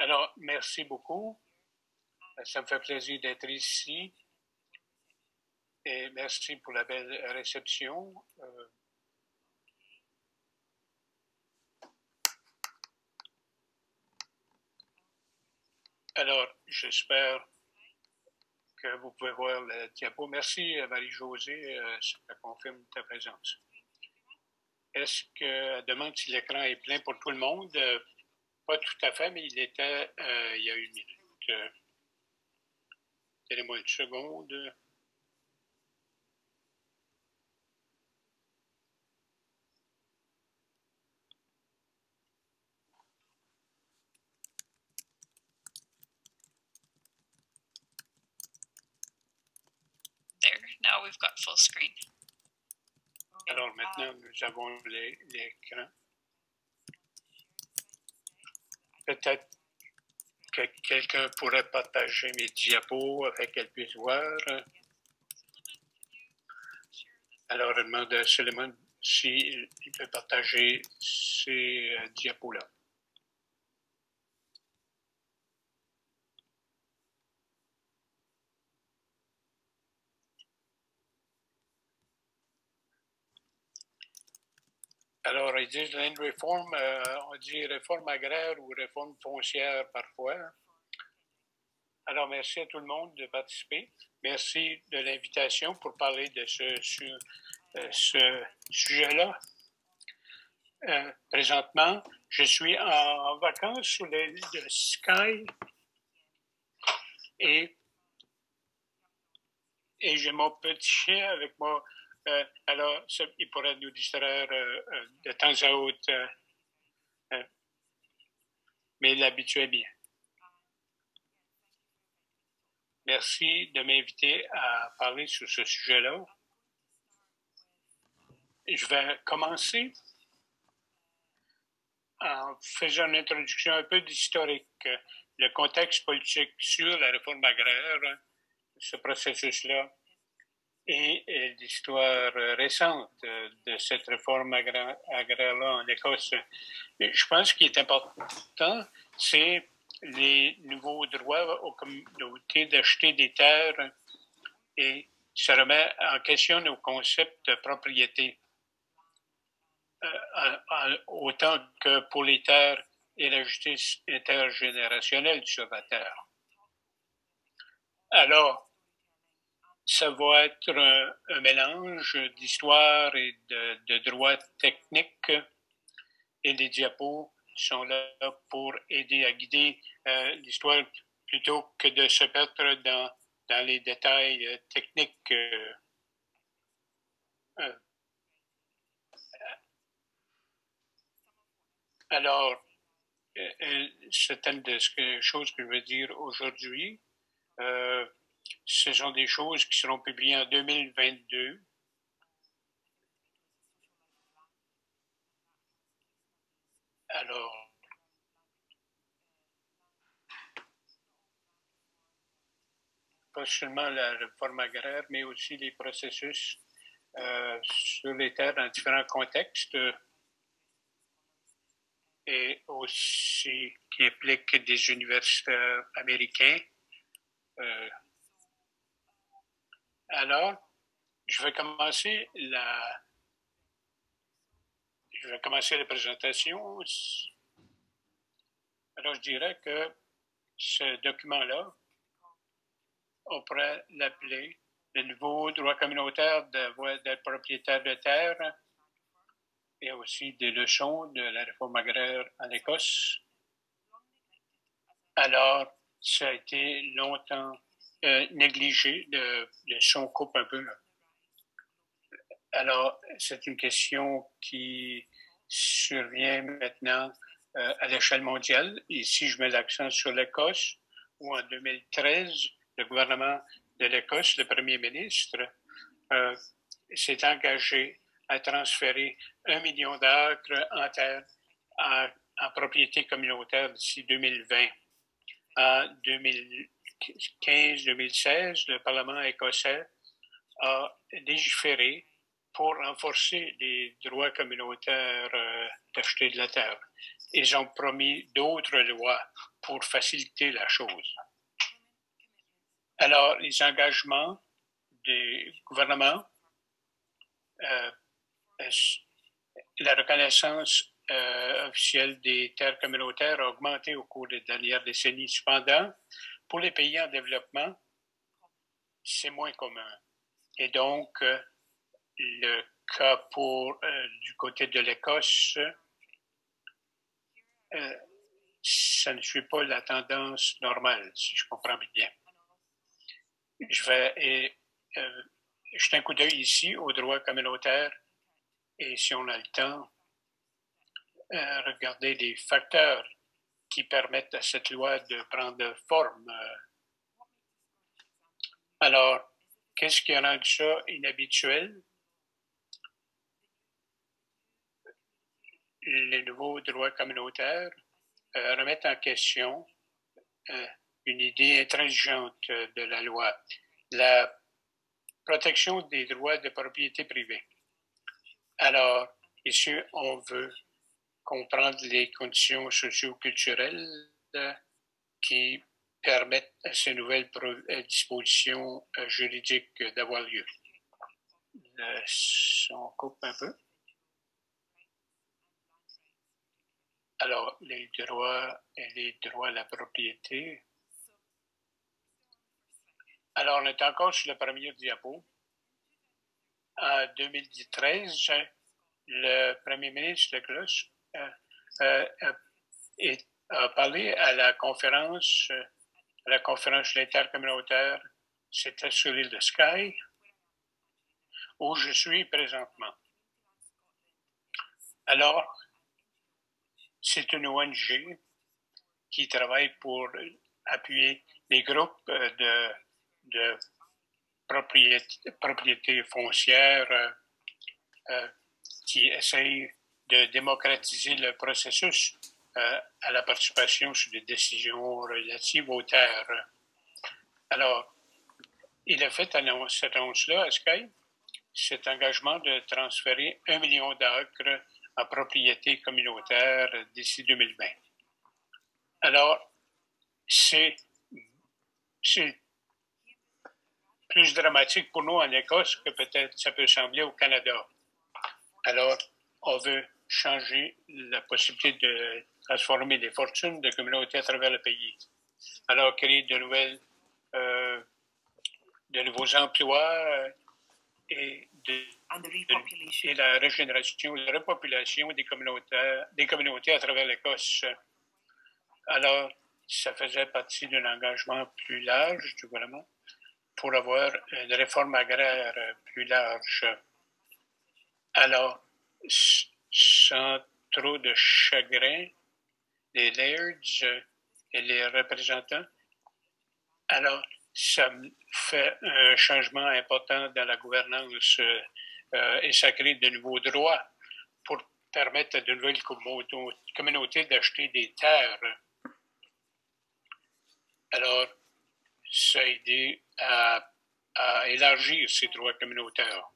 Alors, merci beaucoup. Ça me fait plaisir d'être ici. Et merci pour la belle réception. Alors, j'espère que vous pouvez voir le diapo. Merci, Marie-Josée, ça confirme ta présence. Est-ce que demande si l'écran est plein pour tout le monde? Pas tout à fait, mais il était il y a une minute. Donnez-moi une seconde. There, now we've got full screen. Alors maintenant, nous avons l'écran. Peut-être que quelqu'un pourrait partager mes diapos afin qu'elle puisse voir. Alors, je demande à Suleiman s'il peut partager ces diapos-là. Alors, ils disent land reform, on dit réforme agraire ou réforme foncière parfois. Alors, merci à tout le monde de participer. Merci de l'invitation pour parler de ce sujet-là. Présentement, je suis en vacances sur l'île de Skye et j'ai mon petit chien avec moi. Alors, il pourrait nous distraire de temps à autre, mais il l'habituait bien. Merci de m'inviter à parler sur ce sujet-là. Je vais commencer en faisant une introduction un peu d'historique, le contexte politique sur la réforme agraire, ce processus-là, et l'histoire récente de cette réforme agraire-là en Écosse. Je pense qu'il est important, c'est les nouveaux droits aux communautés d'acheter des terres et ça remet en question nos concepts de propriété, autant que pour les terres et la justice intergénérationnelle sur la terre. Alors, ça va être un mélange d'histoire et de droits techniques et les diapos sont là pour aider à guider l'histoire plutôt que de se perdre dans les détails techniques. Alors, certaines des choses que je veux dire aujourd'hui, ce sont des choses qui seront publiées en 2022. Alors, pas seulement la réforme agraire, mais aussi les processus sur les terres dans différents contextes et aussi qui impliquent des universitaires américains. Alors, je vais commencer la présentation. Alors, je dirais que ce document-là, on pourrait l'appeler le nouveau droit communautaire d'être propriétaire de terre et aussi des leçons de la réforme agraire en Écosse. Alors, ça a été longtemps négligé, le son coupe un peu. Alors, c'est une question qui survient maintenant à l'échelle mondiale. Ici, je mets l'accent sur l'Écosse, où en 2013, le gouvernement de l'Écosse, le premier ministre, s'est engagé à transférer 1 million d'acres en terre en propriété communautaire d'ici 2020. En 2015-2016, le Parlement écossais a légiféré pour renforcer les droits communautaires d'acheter de la terre. Ils ont promis d'autres lois pour faciliter la chose. Alors, les engagements des gouvernements, la reconnaissance officielle des terres communautaires a augmenté au cours des dernières décennies. Cependant, pour les pays en développement, c'est moins commun. Et donc, le cas du côté de l'Écosse, ça ne suit pas la tendance normale, si je comprends bien. Je vais jeter un coup d'œil ici au droit communautaire et si on a le temps, regarder les facteurs qui permettent à cette loi de prendre forme. Alors, qu'est-ce qui a rendu ça inhabituel? Les nouveaux droits communautaires remettent en question une idée intransigeante de la loi, la protection des droits de propriété privée. Alors, ici, on veut comprendre les conditions socio-culturelles qui permettent à ces nouvelles dispositions juridiques d'avoir lieu. On coupe un peu. Alors, les droits à la propriété. Alors, on est encore sur le premier diapo. En 2013, le premier ministre de Gloucester a parlé à la conférence intercommunautaire, c'était sur l'île de Skye, où je suis présentement. Alors, c'est une ONG qui travaille pour appuyer les groupes de propriété foncière qui essayent de démocratiser le processus à la participation sur des décisions relatives aux terres. Alors, il a fait cette annonce-là à Skye, cet engagement de transférer 1 million d'acres en propriété communautaire d'ici 2020. Alors, c'est plus dramatique pour nous en Écosse que peut-être ça peut sembler au Canada. Alors, on veut changer la possibilité de transformer des fortunes de communautés à travers le pays. Alors, créer de nouveaux emplois et la régénération, la repopulation des communautés à travers l'Écosse. Alors, ça faisait partie d'un engagement plus large du gouvernement pour avoir une réforme agraire plus large. Alors, sans trop de chagrin, les lairds et les représentants, alors, ça fait un changement important dans la gouvernance et ça crée de nouveaux droits pour permettre à de nouvelles communautés d'acheter des terres. Alors, ça a aidé à élargir ces droits communautaires.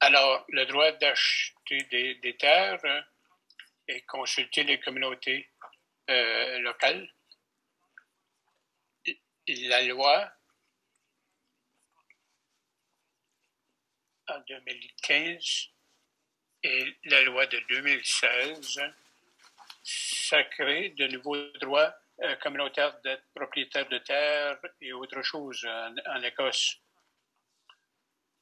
Alors, le droit d'acheter des terres et consulter les communautés locales. La loi en 2015 et la loi de 2016, ça crée de nouveaux droits communautaires d'être propriétaire de terres et autre chose en Écosse.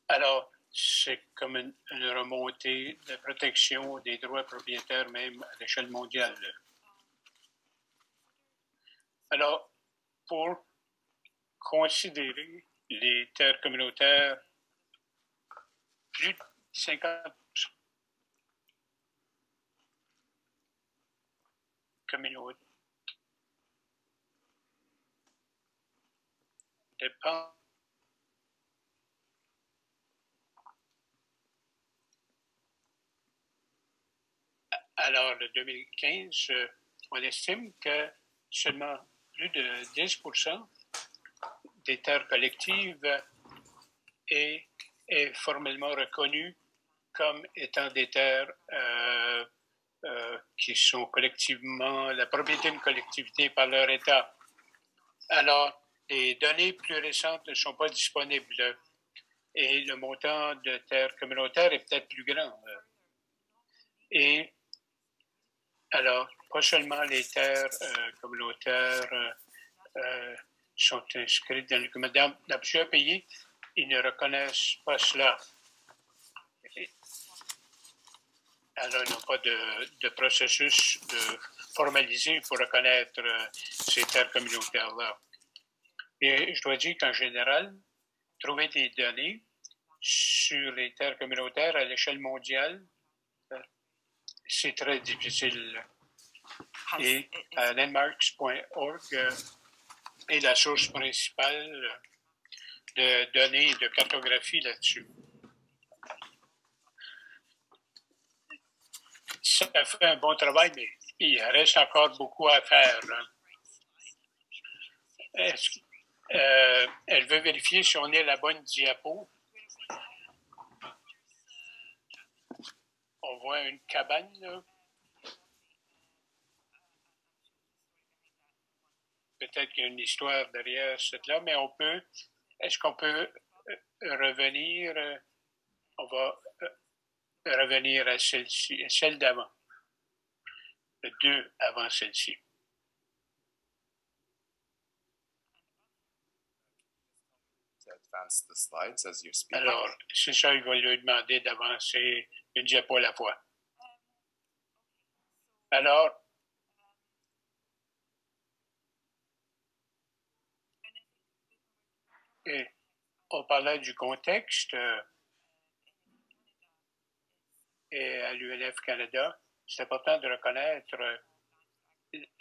Alors, c'est comme une remontée de protection des droits propriétaires même à l'échelle mondiale. Alors, pour considérer les terres communautaires, plus de 50% communautés dépendent. Alors, le 2015, on estime que seulement plus de 10% des terres collectives est formellement reconnu comme étant des terres qui sont collectivement la propriété d'une collectivité par leur État. Alors, les données plus récentes ne sont pas disponibles et le montant de terres communautaires est peut-être plus grand. Et alors, pas seulement les terres communautaires sont inscrites dans le document. Dans plusieurs pays, ils ne reconnaissent pas cela. Alors, ils n'ont pas de processus formalisé pour reconnaître ces terres communautaires-là. Et je dois dire qu'en général, trouver des données sur les terres communautaires à l'échelle mondiale, c'est très difficile. Et landmarks.org est la source principale de données et de cartographie là-dessus. Ça fait un bon travail, mais il reste encore beaucoup à faire. Elle veut vérifier si on est la bonne diapo. On voit une cabane, là. Peut-être qu'il y a une histoire derrière cette-là, mais est-ce qu'on peut revenir, on va revenir à celle-ci, celle d'avant, le 2 avant celle-ci. Alors, c'est ça, il va lui demander d'avancer une diapo à la fois. Alors, on parlait du contexte et à l'UNF Canada, c'est important de reconnaître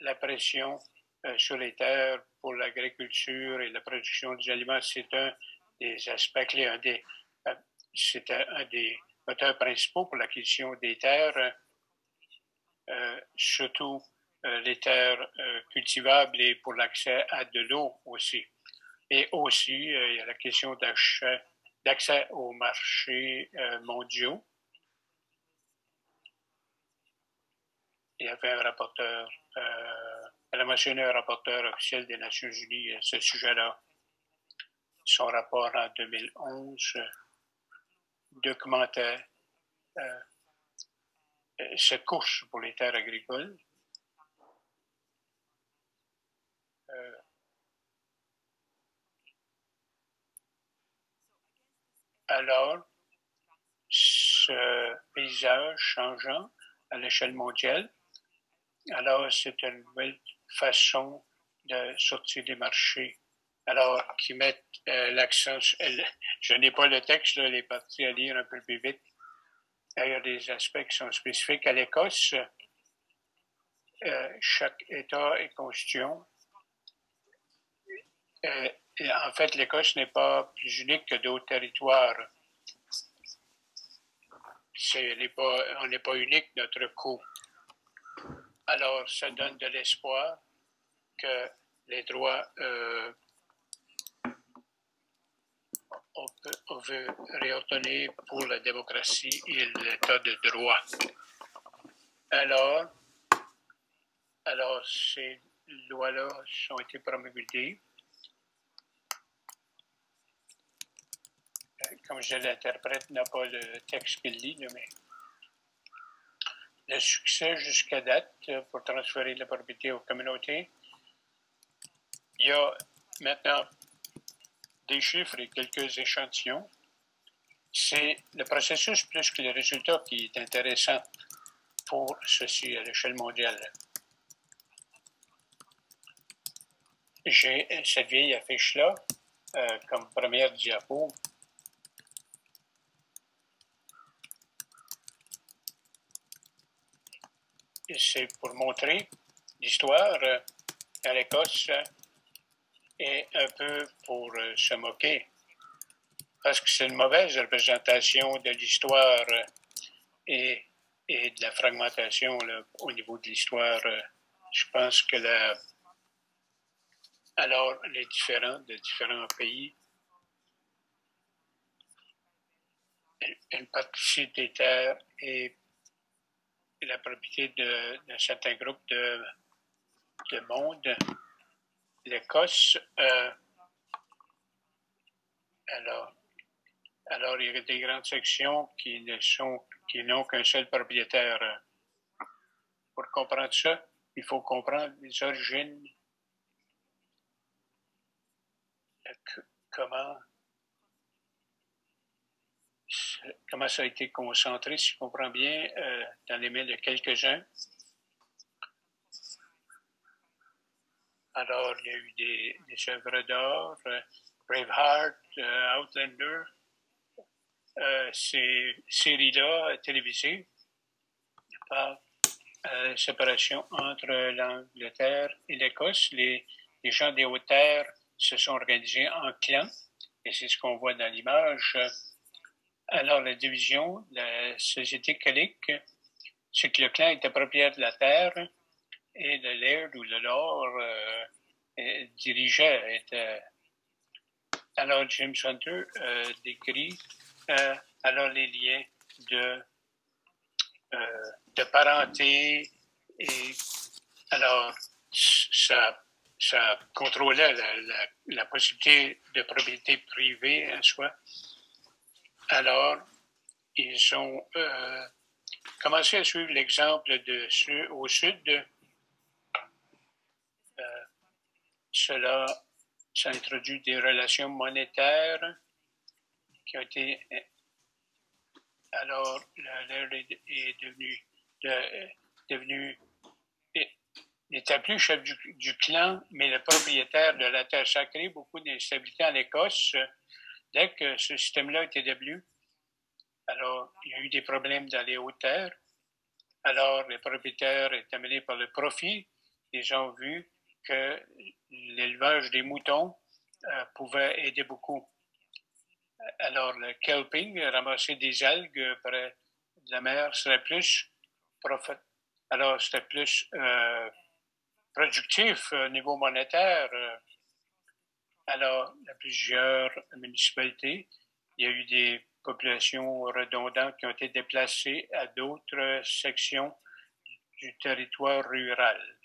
la pression sur les terres pour l'agriculture et la production des aliments. C'est un des aspects clés, c'est un des moteurs principaux pour l'acquisition des terres, surtout les terres cultivables et pour l'accès à de l'eau aussi. Et aussi, il y a la question d'accès aux marchés mondiaux. Il y avait un rapporteur, elle a mentionné un rapporteur officiel des Nations Unies à ce sujet-là. Son rapport en 2011 documentait cette course pour les terres agricoles. Alors, ce paysage changeant à l'échelle mondiale, alors c'est une nouvelle façon de sortir des marchés. Alors, qui mettent l'accent, je n'ai pas le texte, là, les parties à lire un peu plus vite. Il y a des aspects qui sont spécifiques à l'Écosse. Chaque État est constituant. Et en fait, l'Écosse n'est pas plus unique que d'autres territoires. On n'est pas unique, notre coup. Alors, ça donne de l'espoir que les droits, on veut réordonner pour la démocratie et l'état de droit. Alors ces lois-là ont été promulguées. Comme je l'interprète, n'a pas le texte qu'il lit, mais le succès jusqu'à date pour transférer la propriété aux communautés, il y a maintenant des chiffres et quelques échantillons. C'est le processus plus que le résultat qui est intéressant pour ceci à l'échelle mondiale. J'ai cette vieille affiche-là comme première diapo. Et c'est pour montrer l'histoire à l'Écosse et un peu pour se moquer. Parce que c'est une mauvaise représentation de l'histoire et de la fragmentation là, au niveau de l'histoire. Je pense que alors les différents pays, une partie des terres est la propriété d'un certain groupe de monde. L'Écosse, alors, il y a des grandes sections qui n'ont qu'un seul propriétaire. Pour comprendre ça, il faut comprendre les origines, comment ça a été concentré, si je comprends bien, dans les mains de quelques-uns. Alors, il y a eu des œuvres d'art, Braveheart, Outlander, ces séries-là télévisées par la séparation entre l'Angleterre et l'Écosse. Les gens des Hautes-Terres se sont organisés en clans, et c'est ce qu'on voit dans l'image. Alors, la division, la société calique, c'est que le clan était propriétaire de la terre et le laird ou le lord dirigeait. Alors, James Hunter décrit alors les liens de parenté, et alors ça contrôlait la possibilité de propriété privée en soi. Alors, ils ont commencé à suivre l'exemple de ceux au sud. Ça a introduit des relations monétaires qui ont été... Alors, l'air est devenu n'était plus chef du clan, mais le propriétaire de la terre sacrée. Beaucoup d'instabilité en Écosse. Dès que ce système-là a été établi, alors il y a eu des problèmes dans les Hautes-Terres. Alors, les propriétaires étaient amenés par le profit. Les gens ont vu que l'élevage des moutons pouvait aider beaucoup. Alors, le kelping, ramasser des algues près de la mer, serait plus productif au niveau monétaire. Alors, dans plusieurs municipalités, il y a eu des populations redondantes qui ont été déplacées à d'autres sections du territoire rural.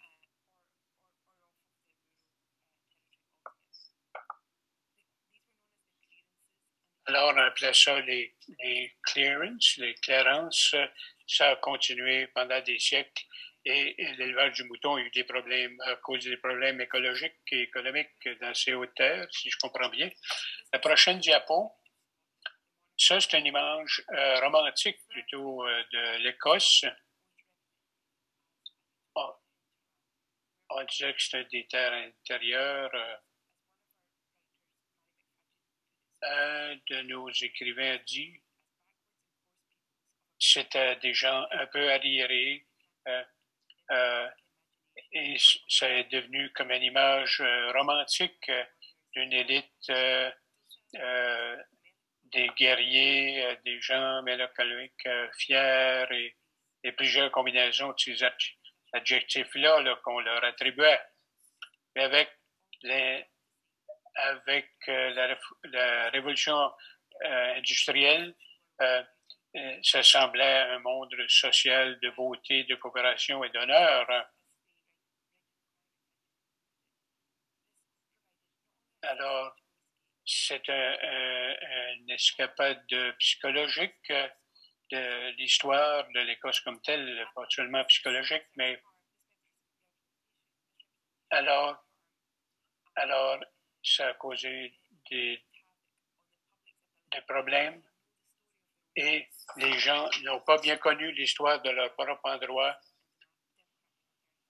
Alors, on appelait ça les clearances, les clairances. Ça a continué pendant des siècles, et l'élevage du mouton a eu des problèmes à cause des problèmes écologiques et économiques dans ces hautes-terres, si je comprends bien. La prochaine diapo, ça, c'est une image romantique plutôt de l'Écosse. On disait que c'était des terres intérieures. Un de nos écrivains a dit c'était des gens un peu arriérés, et ça est devenu comme une image romantique d'une élite, des guerriers, des gens mélancoliques, fiers, et plusieurs combinaisons de ces adjectifs-là qu'on leur attribuait. Mais avec la révolution industrielle, ça semblait un monde social de beauté, de coopération et d'honneur. Alors, c'est une escapade psychologique de l'histoire de l'Écosse comme telle, pas seulement psychologique, mais alors ça a causé des problèmes, et les gens n'ont pas bien connu l'histoire de leur propre endroit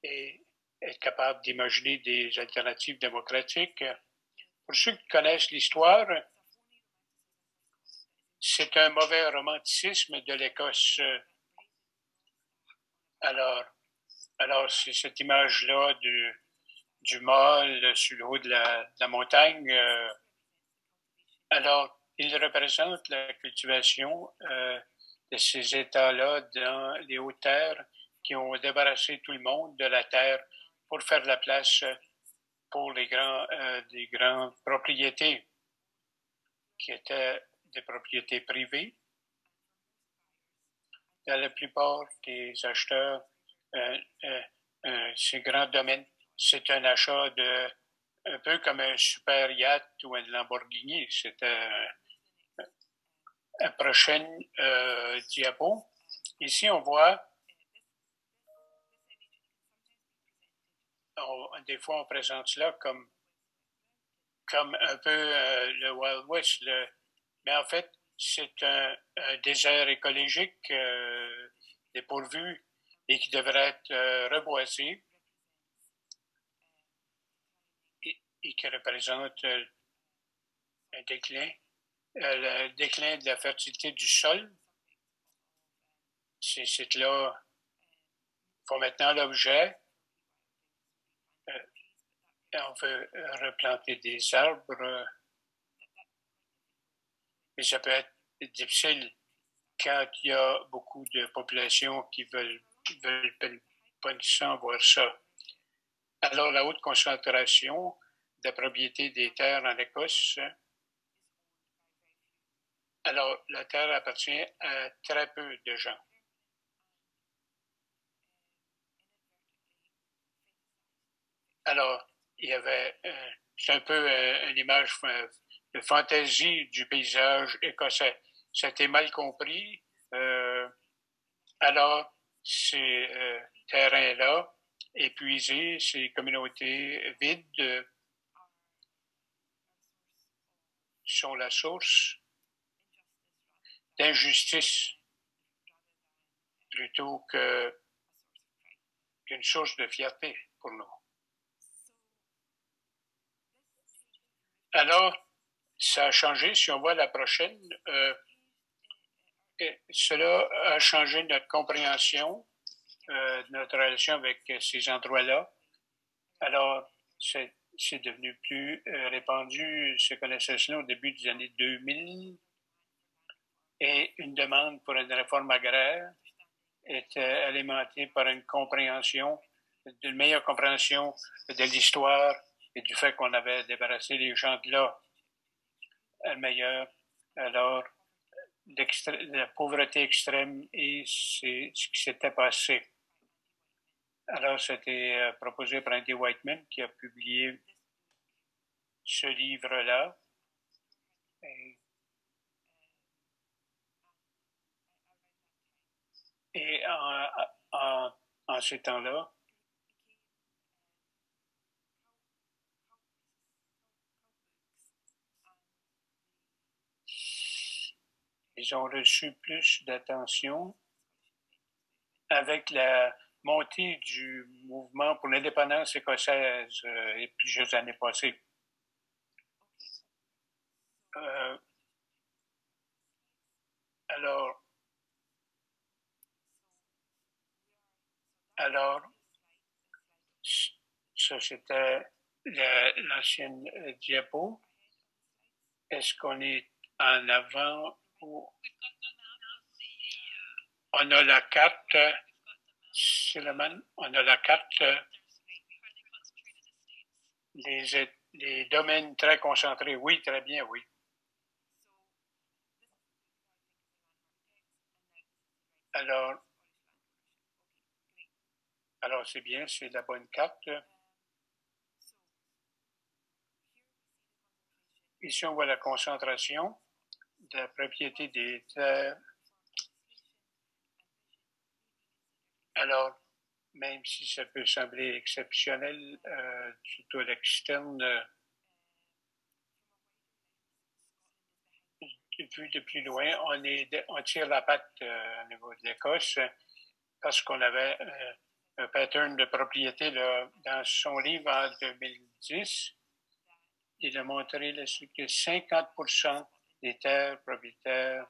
et être capables d'imaginer des alternatives démocratiques. Pour ceux qui connaissent l'histoire, c'est un mauvais romanticisme de l'Écosse. Alors c'est cette image-là du mâle sur le haut de la montagne. Alors, il représente la cultivation de ces États-là dans les Hautes-Terres qui ont débarrassé tout le monde de la terre pour faire de la place pour des grandes propriétés qui étaient des propriétés privées. dans la plupart des acheteurs, ces grands domaines, c'est un achat de un peu comme un super yacht ou un Lamborghini. C'était un prochain diapo. Ici, on voit, des fois, on présente cela comme un peu le Wild West. Mais en fait, c'est un désert écologique dépourvu et qui devrait être reboisé et qui représente un déclin, le déclin de la fertilité du sol. Ces sites-là font maintenant l'objet. On veut replanter des arbres, mais ça peut être difficile quand il y a beaucoup de populations qui veulent pas nécessairement voir ça. Alors, la haute concentration de propriété des terres en Écosse. Alors, la terre appartient à très peu de gens. Alors, il y avait, c'est un peu une image de fantaisie du paysage écossais. Ça a été mal compris. Alors, ces terrains-là, épuisés, ces communautés vides, sont la source d'injustice plutôt qu'une source de fierté pour nous. Alors, ça a changé. Si on voit la prochaine, cela a changé notre compréhension de notre relation avec ces endroits-là. Alors, c'est devenu plus répandu, ces connaissances-là, au début des années 2000. Et une demande pour une réforme agraire était alimentée par une meilleure compréhension de l'histoire et du fait qu'on avait débarrassé les gens de là. Meilleur. Alors, la pauvreté extrême et c'est ce qui s'était passé. Alors, c'était proposé par Andy Whiteman qui a publié ce livre-là. Et en ces temps-là, ils ont reçu plus d'attention avec la montée du mouvement pour l'indépendance écossaise et plusieurs années passées. Alors, ça c'était l'ancienne diapo. Est-ce qu'on est en avant ou on a la carte, Suleiman, on a la carte les domaines très concentrés. Oui, très bien, oui. Alors c'est bien, c'est la bonne carte. Ici, on voit la concentration de la propriété des terres. Alors, même si ça peut sembler exceptionnel, surtout à l'externe, vu de plus loin, on tire la patte au niveau de l'Écosse parce qu'on avait un pattern de propriété là, dans son livre en 2010. Il a montré que 50% des terres propriétaires,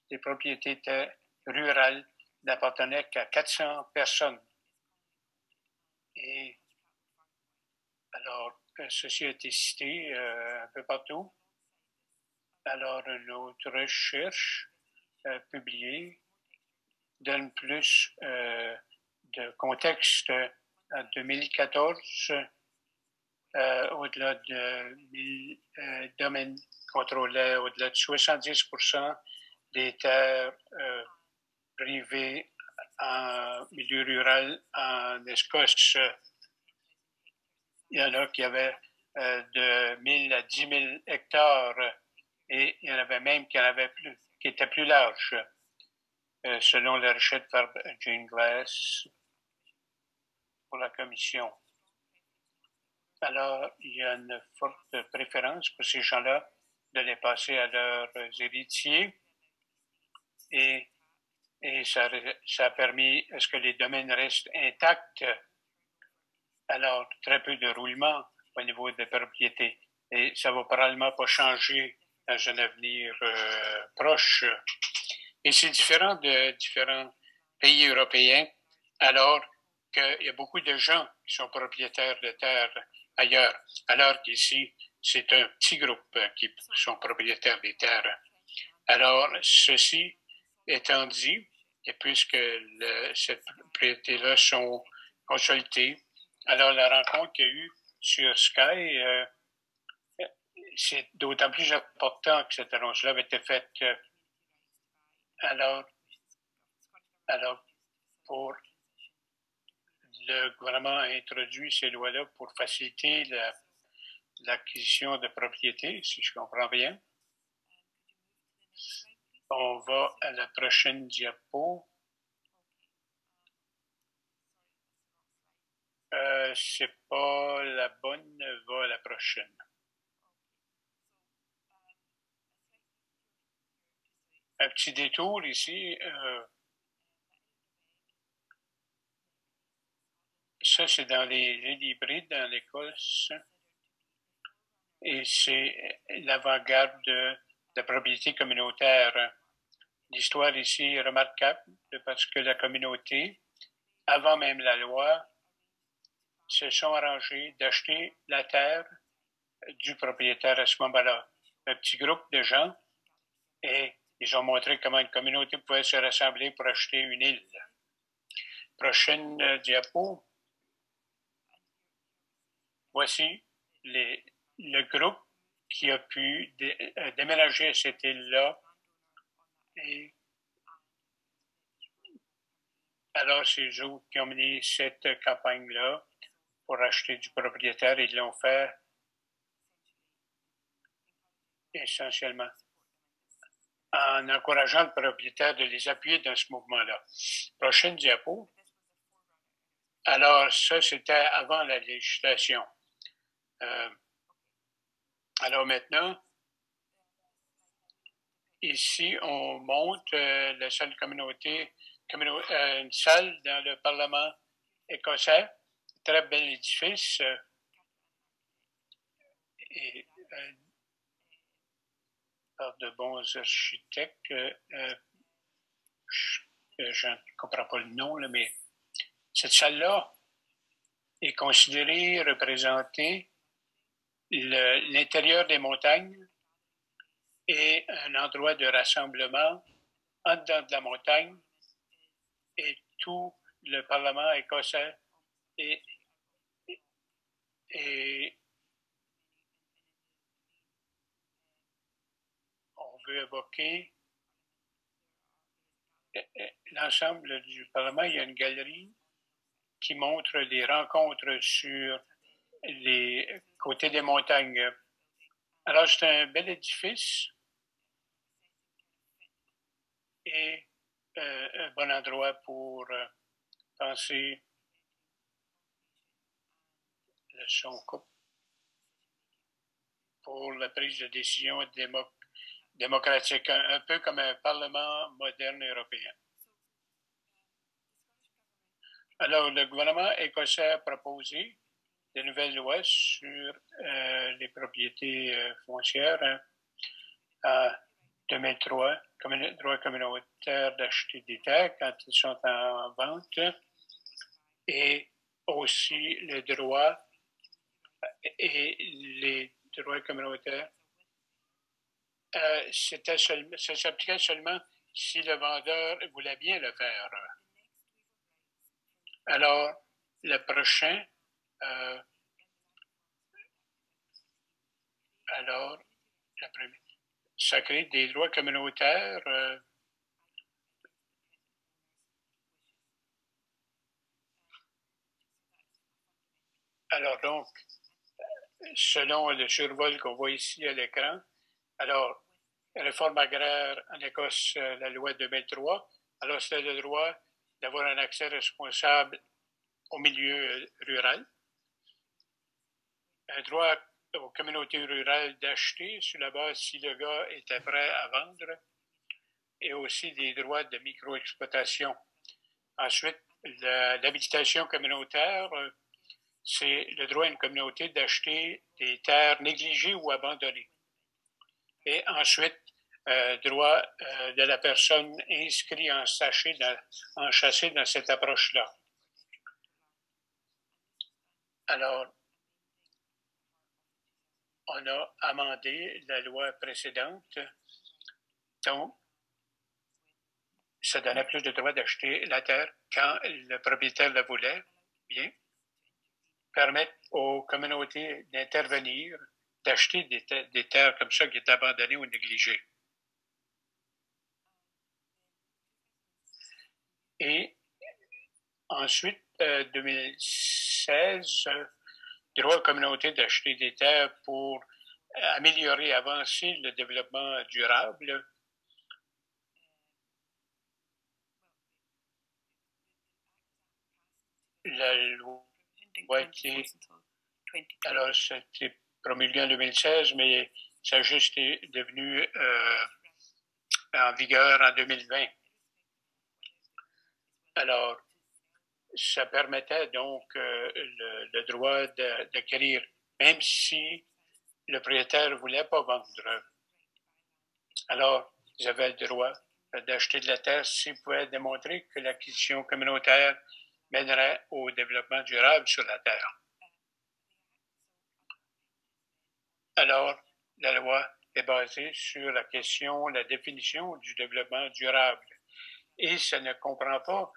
des propriétés rurales n'appartenaient qu'à 400 personnes. Et alors, ceci a été cité un peu partout. Alors, une autre recherche publiée donne plus de contexte. En 2014, au-delà de 1000 domaines contrôlés, au-delà de 70% des terres privés en milieu rural en Écosse. Il y en a qui avaient de 1000 à 10 000 hectares et il y en avait même qui étaient plus larges, selon la recherche par Jane Glass pour la commission. Alors, il y a une forte préférence pour ces gens-là de les passer à leurs héritiers et ça a permis à ce que les domaines restent intacts. Alors, très peu de roulement au niveau des propriétés et ça ne va probablement pas changer dans un avenir proche. Et c'est différent de différents pays européens, alors qu'il y a beaucoup de gens qui sont propriétaires de terres ailleurs, alors qu'ici, c'est un petit groupe qui sont propriétaires des terres. Alors, ceci étant dit, et puisque ces propriétés-là sont consultées, alors la rencontre qu'il y a eu sur Sky, c'est d'autant plus important que cette annonce-là avait été faite. Alors, pour le gouvernement a introduit ces lois-là pour faciliter l'acquisition de propriétés, si je comprends bien. On va à la prochaine diapo. C'est pas la bonne, va à la prochaine. Un petit détour ici. Ça, c'est dans les hybrides dans l'Écosse. Et c'est l'avant-garde de la propriété communautaire. L'histoire ici est remarquable parce que la communauté, avant même la loi, se sont arrangés d'acheter la terre du propriétaire à ce moment-là. Un petit groupe de gens et ils ont montré comment une communauté pouvait se rassembler pour acheter une île. Prochaine diapo. Voici le groupe qui a pu déménager à cette île-là. Et alors, c'est eux autres qui ont mené cette campagne-là pour acheter du propriétaire. Ils l'ont fait essentiellement en encourageant le propriétaire de les appuyer dans ce mouvement-là. Prochaine diapo. Alors, ça, c'était avant la législation. Alors maintenant, ici, on montre la salle communauté, une salle dans le Parlement écossais, très bel édifice. Et par de bons architectes, je ne comprends pas le nom, là, mais cette salle-là est considérée représenter l'intérieur des montagnes et un endroit de rassemblement en dedans de la montagne et tout le Parlement écossais et on veut évoquer l'ensemble du Parlement. Il y a une galerie qui montre les rencontres sur les côtés des montagnes. Alors, c'est un bel édifice et un bon endroit pour penser le son coupe pour la prise de décision démocratique, un peu comme un parlement moderne européen. Alors, le gouvernement écossais a proposé de nouvelles lois sur les propriétés foncières en 2003, comme le droit communautaire d'acheter des terres quand ils sont en vente et aussi le droit et les droits communautaires. Ça s'appliquait seulement si le vendeur voulait bien le faire. Alors, le prochain, ça crée des droits communautaires Alors donc, selon le survol qu'on voit ici à l'écran, alors, réforme agraire en Écosse, la loi 2003, alors c'est le droit d'avoir un accès responsable au milieu rural, un droit aux communautés rurales d'acheter sur la base si le gars était prêt à vendre, et aussi des droits de micro-exploitation. Ensuite, l'habilitation communautaire, c'est le droit à une communauté d'acheter des terres négligées ou abandonnées. Et ensuite, droit de la personne inscrite enchâssée dans cette approche-là. Alors, on a amendé la loi précédente, donc ça donnait plus de droit d'acheter la terre quand le propriétaire la voulait, bien, permettre aux communautés d'intervenir, d'acheter des terres comme ça qui étaient abandonnées ou négligées. Et ensuite, 2016, droit aux communautés d'acheter des terres pour améliorer, avancer le développement durable. La loi qui alors c'était promulgué en 2016, mais ça a juste été devenu en vigueur en 2020. Alors, ça permettait donc le droit d'acquérir, même si le propriétaire ne voulait pas vendre. Alors, ils avaient le droit d'acheter de la terre s'ils pouvaient démontrer que l'acquisition communautaire mènerait au développement durable sur la terre. Alors, la loi est basée sur la question, la définition du développement durable. Et ça ne comprend pas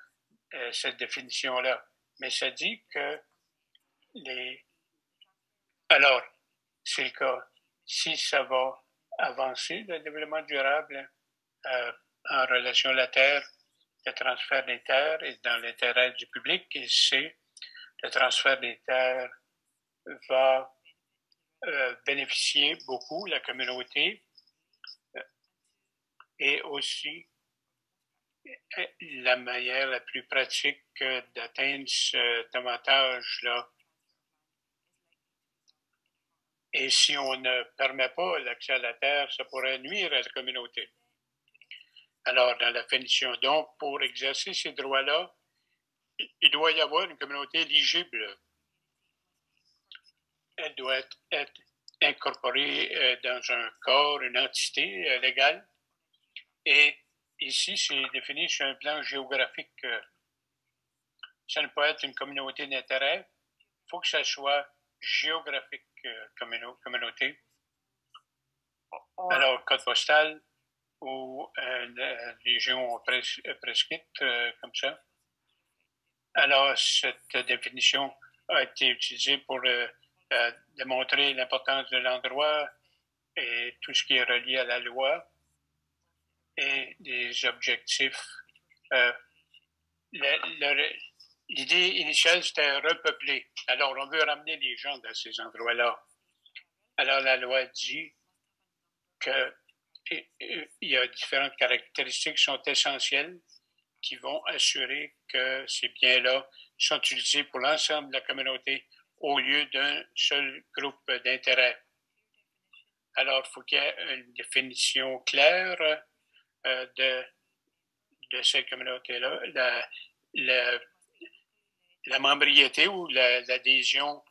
cette définition-là, mais ça dit que Alors, c'est le cas. Si ça va avancer, le développement durable en relation à la terre, le transfert des terres est dans l'intérêt du public, et c'est le transfert des terres va bénéficier beaucoup la communauté et aussi la manière la plus pratique d'atteindre cet avantage-là. Et si on ne permet pas l'accès à la terre, ça pourrait nuire à la communauté. Alors, dans la définition, donc, pour exercer ces droits-là, il doit y avoir une communauté éligible. Elle doit être incorporée dans un corps, une entité légale. Et ici, c'est défini sur un plan géographique. Ça ne peut être une communauté d'intérêt. Il faut que ça soit géographique, communauté. Alors, code postal ou région prescrite, comme ça. Alors, cette définition a été utilisée pour démontrer l'importance de l'endroit et tout ce qui est relié à la loi et des objectifs. L'idée initiale, c'était repeupler. Alors, on veut ramener les gens dans ces endroits-là. Alors, la loi dit qu'il y a différentes caractéristiques qui sont essentielles qui vont assurer que ces biens-là sont utilisés pour l'ensemble de la communauté au lieu d'un seul groupe d'intérêt. Alors, il faut qu'il y ait une définition claire de cette communauté-là. La membriété ou l'adhésion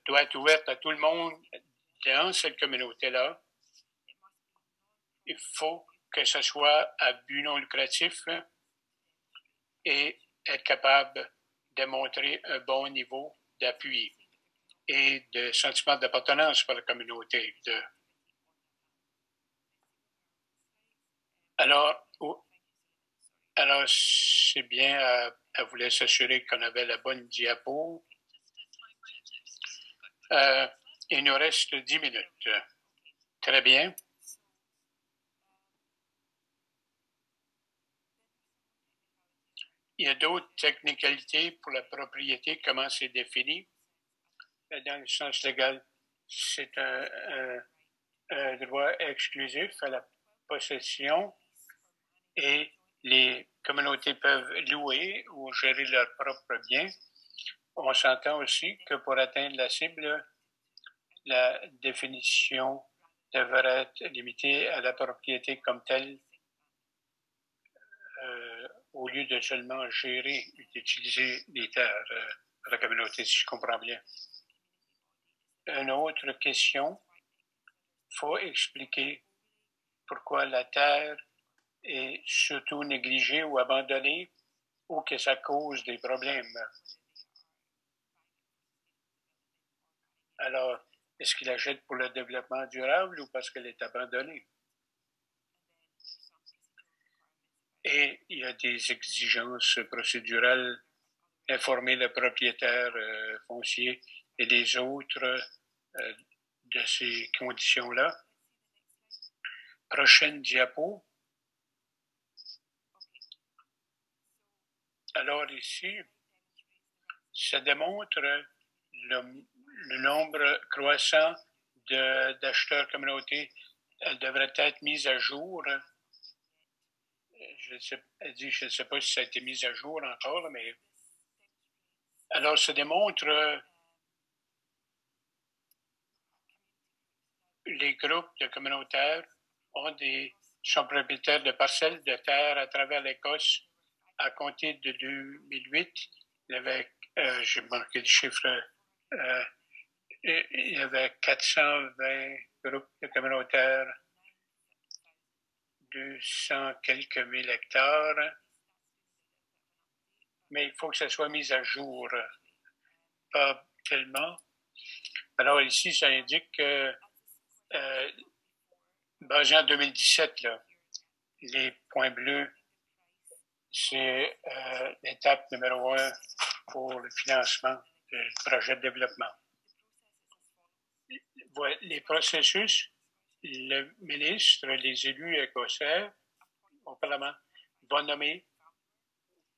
doit être ouverte à tout le monde dans cette communauté-là. Il faut que ce soit à but non lucratif et être capable de démontrer un bon niveau d'appui et de sentiment d'appartenance pour la communauté. Alors c'est bien, elle voulait s'assurer qu'on avait la bonne diapo. Il nous reste 10 minutes. Très bien. Il y a d'autres technicalités pour la propriété, comment c'est défini. dans le sens légal, c'est un droit exclusif à la possession et les communautés peuvent louer ou gérer leurs propres biens. On s'entend aussi que pour atteindre la cible, la définition devrait être limitée à la propriété comme telle, au lieu de seulement gérer et d'utiliser les terres de la communauté, si je comprends bien. Une autre question, il faut expliquer pourquoi la terre est surtout négligée ou abandonnée ou que ça cause des problèmes. Alors, est-ce qu'il la jette pour le développement durable ou parce qu'elle est abandonnée? Et il y a des exigences procédurales, informer le propriétaire foncier et les autres de ces conditions-là. Prochaine diapo. Alors ici, ça démontre le nombre croissant d'acheteurs communautés. Elle devrait être mise à jour. Je ne sais pas si ça a été mis à jour encore, mais alors ça démontre les groupes de communautaires sont propriétaires de parcelles de terre à travers l'Écosse à compter de 2008. Il y avait, j'ai marqué le chiffre, il y avait 420 groupes de communautaires, 200 quelques mille hectares, mais il faut que ça soit mis à jour. Pas tellement. Alors ici, ça indique que, basé en 2017, là, les points bleus, c'est l'étape numéro 1 pour le financement du projet de développement. Les processus, le ministre, les élus écossais au Parlement vont nommer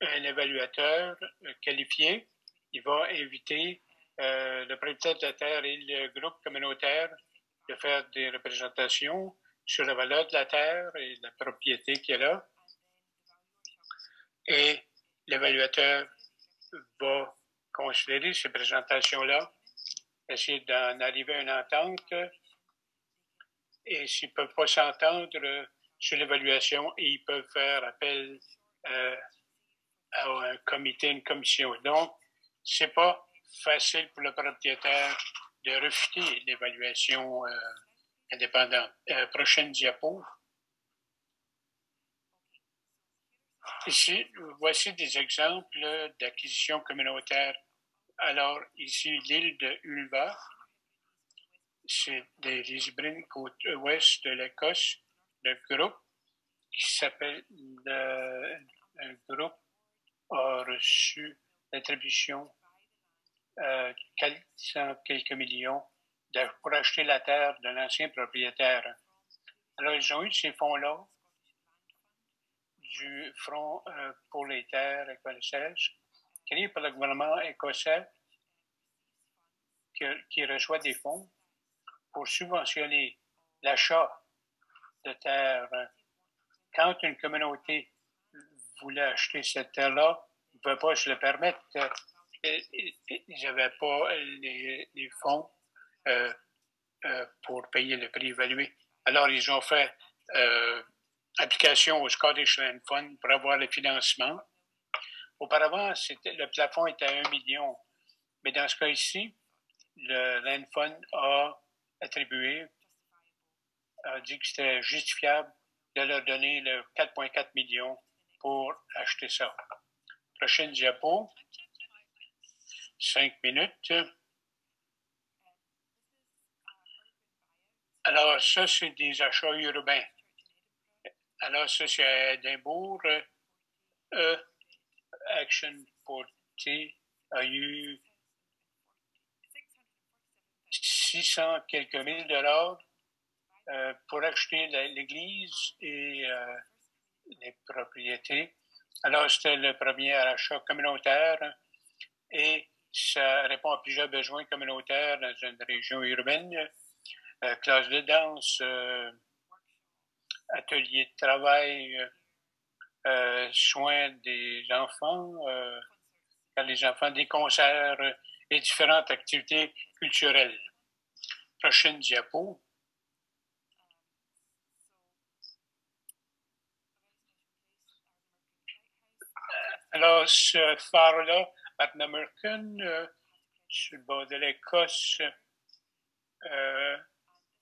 un évaluateur qualifié. Il va inviter le propriétaire de la terre et le groupe communautaire de faire des représentations sur la valeur de la terre et la propriété qu'il y a là. Et l'évaluateur va considérer ces présentations-là, essayer d'en arriver à une entente. Et s'ils ne peuvent pas s'entendre sur l'évaluation, ils peuvent faire appel à un comité, une commission. Donc, ce n'est pas facile pour le propriétaire de refuter l'évaluation indépendante. Prochaine diapo. Ici, voici des exemples d'acquisition communautaire. Alors, ici, l'île de Ulva, c'est des Lisbonnes, côte ouest de l'Écosse, le groupe qui s'appelle un groupe a reçu l'attribution 400 quelques millions pour acheter la terre d'un ancien propriétaire. Alors, ils ont eu ces fonds-là du Front pour les terres écossaises, créé par le gouvernement écossais qui reçoit des fonds pour subventionner l'achat de terres. Quand une communauté voulait acheter cette terre-là, ils ne pouvaient pas se le permettre. Ils n'avaient pas les fonds pour payer le prix évalué. Alors, ils ont fait application au Scottish Land Fund pour avoir le financement. Auparavant, le plafond était à 1 million. Mais dans ce cas ici, le Land Fund a dit que c'était justifiable de leur donner le 4,4 millions pour acheter ça. Prochaine diapo. 5 minutes. Alors, ça, c'est des achats urbains. Alors, ça, c'est à Édimbourg. Action Porté a eu 600 quelques mille dollars pour acheter l'église et les propriétés. Alors, c'était le premier achat communautaire et ça répond à plusieurs besoins communautaires dans une région urbaine. Classe de danse, ateliers de travail, soins des enfants, par les enfants, des concerts et différentes activités culturelles. Prochaine diapo. Alors, ce phare-là, Ardnamurchan, sur le bord de l'Écosse,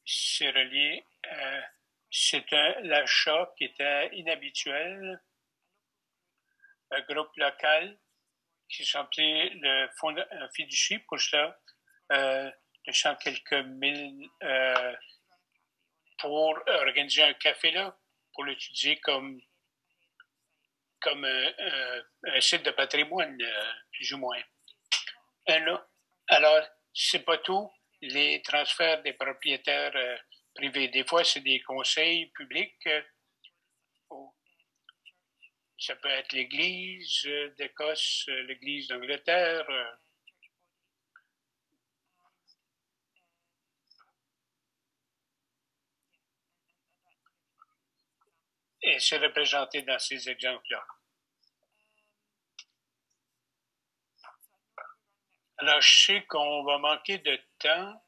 c'est relié. C'est l'achat qui était inhabituel. Un groupe local qui s'appelait le Fonds fiducie pour ça, de 100 quelques mille pour organiser un café là, pour l'utiliser comme un site de patrimoine, plus ou moins. Alors, c'est pas tout. Les transferts des propriétaires privés. Des fois, c'est des conseils publics. Ça peut être l'Église d'Écosse, l'Église d'Angleterre. Et c'est représenté dans ces exemples-là. Alors, je sais qu'on va manquer de temps.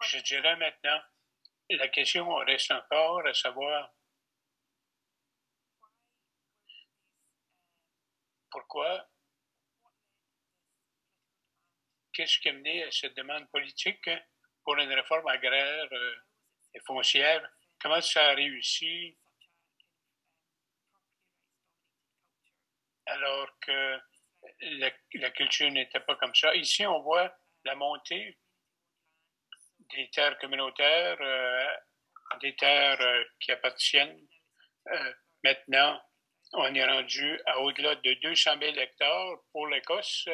Je dirais maintenant, la question reste encore à savoir pourquoi, qu'est-ce qui a mené à cette demande politique pour une réforme agraire et foncière? Comment ça a réussi alors que la culture n'était pas comme ça? Ici, on voit la montée des terres communautaires, des terres qui appartiennent. Maintenant, on est rendu à au-delà de 200 000 hectares pour l'Écosse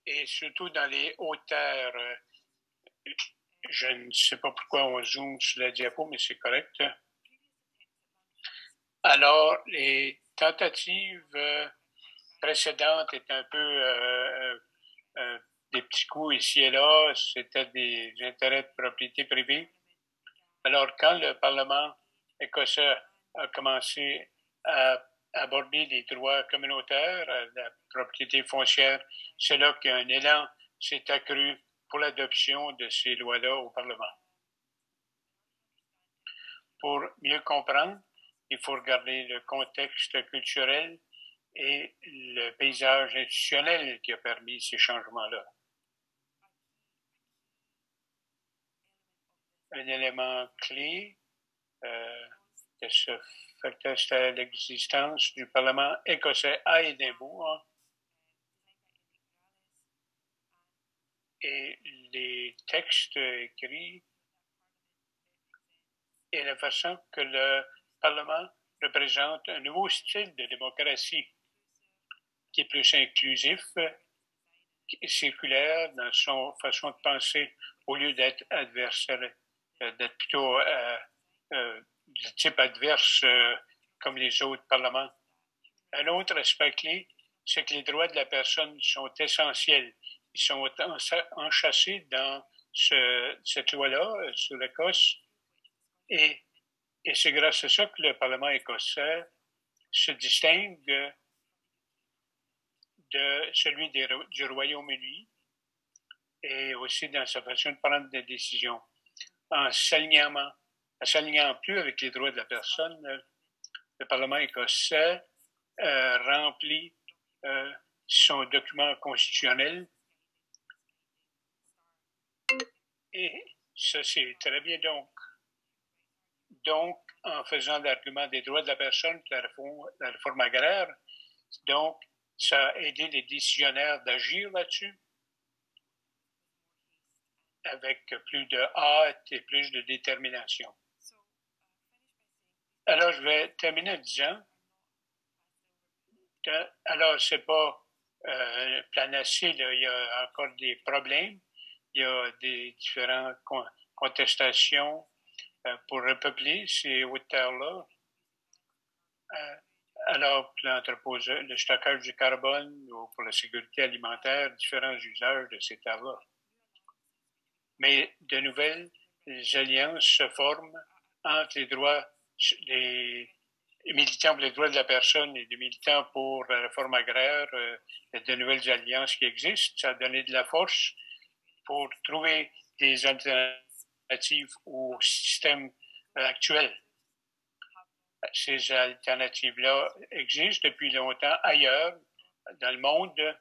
et surtout dans les hautes terres. Je ne sais pas pourquoi on zoome sur la diapo, mais c'est correct. Alors, les tentatives précédentes étaient un peu des petits coups ici et là, c'était des intérêts de propriété privée. Alors, quand le Parlement écossais a commencé à aborder les droits communautaires, la propriété foncière, c'est là qu'un élan s'est accru pour l'adoption de ces lois-là au Parlement. Pour mieux comprendre, il faut regarder le contexte culturel et le paysage institutionnel qui a permis ces changements-là. Un élément clé de ce facteur, c'était l'existence du Parlement écossais à Édimbourg et les textes écrits et la façon que le Parlement représente un nouveau style de démocratie qui est plus inclusif, circulaire dans son façon de penser au lieu d'être adversaire, d'être plutôt du type adverse comme les autres parlements. Un autre aspect clé, c'est que les droits de la personne sont essentiels. Ils sont enchâssés dans cette loi-là sur l'Écosse et c'est grâce à ça que le Parlement écossais se distingue de celui du Royaume-Uni et aussi dans sa façon de prendre des décisions. En s'alignant plus avec les droits de la personne, le Parlement écossais remplit son document constitutionnel et ça, c'est très bien donc, en faisant l'argument des droits de la personne, la réforme agraire, donc, ça a aidé les décisionnaires d'agir là-dessus avec plus de hâte et plus de détermination. Alors, je vais terminer en disant que, alors, c'est pas panacée, il y a encore des problèmes. il y a des différentes contestations pour repeupler ces hautes terres-là. Alors, le stockage du carbone ou pour la sécurité alimentaire, différents usages de ces terres-là. Mais de nouvelles alliances se forment entre les militants pour les droits de la personne et des militants pour la réforme agraire, de nouvelles alliances qui existent. Ça a donné de la force pour trouver des alternatives au système actuel. Ces alternatives-là existent depuis longtemps ailleurs dans le monde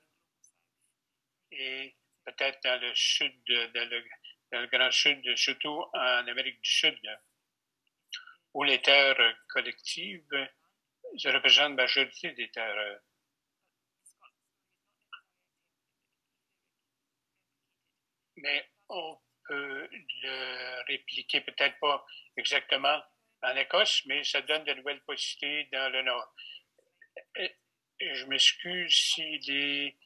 et peut-être dans le sud, dans le grand sud, surtout en Amérique du Sud, où les terres collectives représentent la majorité des terres. Mais on peut le répliquer peut-être pas exactement en Écosse, mais ça donne de nouvelles possibilités dans le Nord. Et je m'excuse si les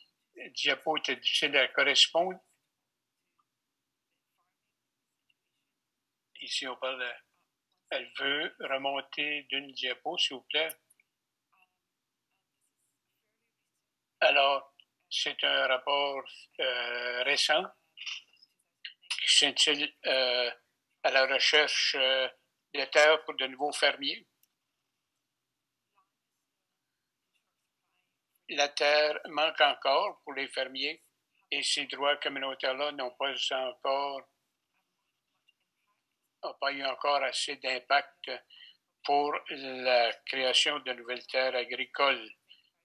diapos étaient difficiles à correspondre. Ici, on parle de... Elle veut remonter d'une diapo, s'il vous plaît. Alors, c'est un rapport récent qui s'intitule à la recherche de terres pour de nouveaux fermiers. La terre manque encore pour les fermiers et ces droits communautaires-là n'ont pas eu encore assez d'impact pour la création de nouvelles terres agricoles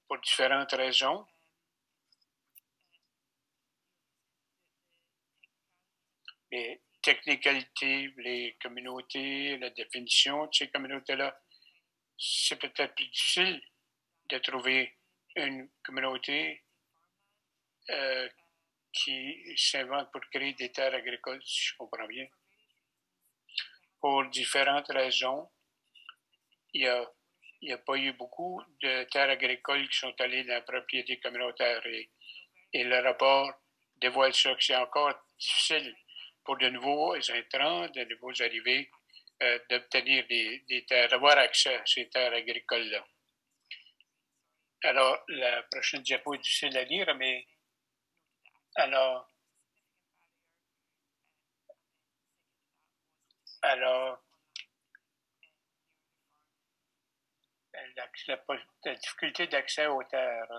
pour différentes raisons. Les technicalités, les communautés, la définition de ces communautés-là, c'est peut-être plus difficile de trouver une communauté qui s'invente pour créer des terres agricoles, si je comprends bien. Pour différentes raisons, il n'y a pas eu beaucoup de terres agricoles qui sont allées dans la propriété communautaire et le rapport dévoile ça, que c'est encore difficile pour de nouveaux intrants, de nouveaux arrivés, d'obtenir des terres, d'avoir accès à ces terres agricoles-là. Alors, la prochaine diapo est difficile à lire, mais alors, la difficulté d'accès aux terres,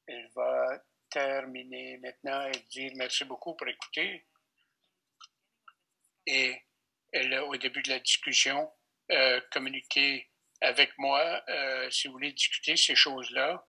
elle va terminer maintenant et dire merci beaucoup pour écouter. Et elle, au début de la discussion, communiquer avec moi si vous voulez discuter ces choses-là.